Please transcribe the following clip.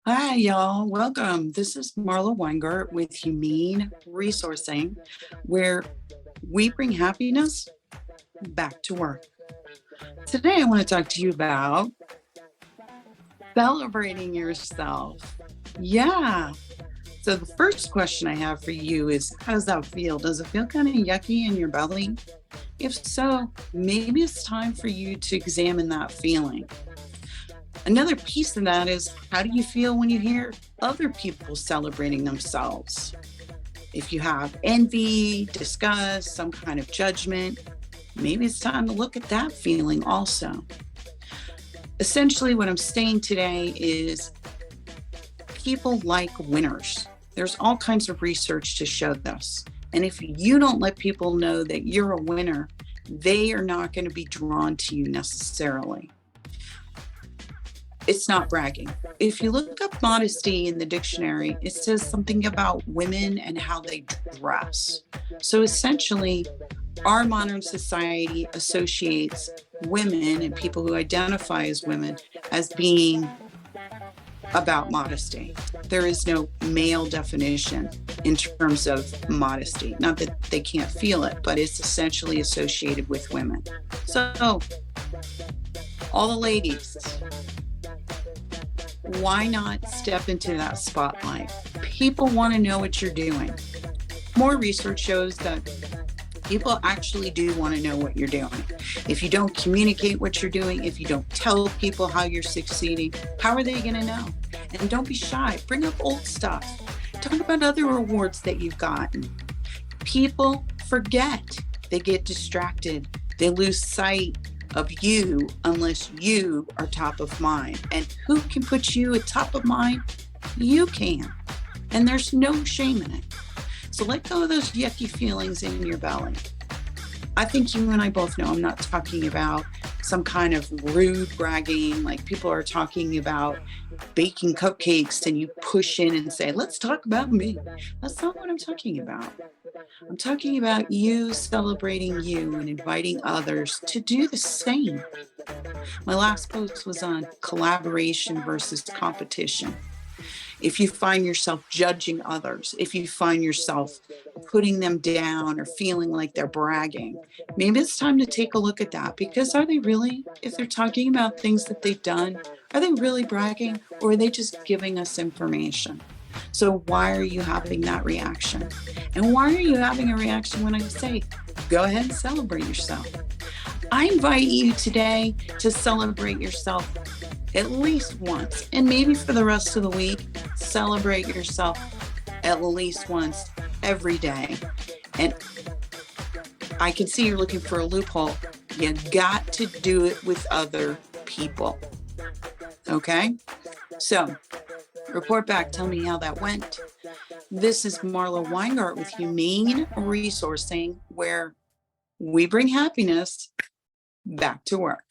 Hi, y'all. Welcome. This is Marla Weingart with Humane Resourcing, where we bring happiness back to work. Today, I want to talk to you about celebrating yourself. Yeah. So, the first question I have for you is, how does that feel? Does it feel kind of yucky in your belly? If so, maybe it's time for you to examine that feeling. Another piece of that is, how do you feel when you hear other people celebrating themselves? If you have envy, disgust, some kind of judgment, maybe it's time to look at that feeling also. Essentially, what I'm saying today is people like winners. There's all kinds of research to show this. And if you don't let people know that you're a winner, they are not going to be drawn to you necessarily. It's not bragging. If you look up modesty in the dictionary, it says something about women and how they dress. So essentially, our modern society associates women and people who identify as women as being about modesty. There is no male definition in terms of modesty. Not that they can't feel it, but it's essentially associated with women. So, all the ladies, why not step into that spotlight? People want to know what you're doing. More research shows that people actually do want to know what you're doing. If you don't communicate what you're doing, if you don't tell people how you're succeeding, how are they going to know? And don't be shy. Bring up old stuff. Talk about other awards that you've gotten. People forget. They get distracted. They lose sight of you unless you are top of mind. And who can put you at top of mind? You can. And there's no shame in it. So let go of those yucky feelings in your belly. I think you and I both know I'm not talking about some kind of rude bragging, like people are talking about baking cupcakes and you push in and say, let's talk about me. That's not what I'm talking about. I'm talking about you celebrating you and inviting others to do the same. My last post was on collaboration versus competition. If you find yourself judging others, if you find yourself putting them down or feeling like they're bragging, maybe it's time to take a look at that, because are they really, if they're talking about things that they've done, are they really bragging, or are they just giving us information? So why are you having that reaction? And why are you having a reaction when I say, go ahead and celebrate yourself? I invite you today to celebrate yourself at least once, and maybe for the rest of the week, celebrate yourself at least once every day. And I can see you're looking for a loophole. You got to do it with other people. Okay? So, report back. Tell me how that went. This is Marla Weingart with Humane Resourcing, where we bring happiness back to work.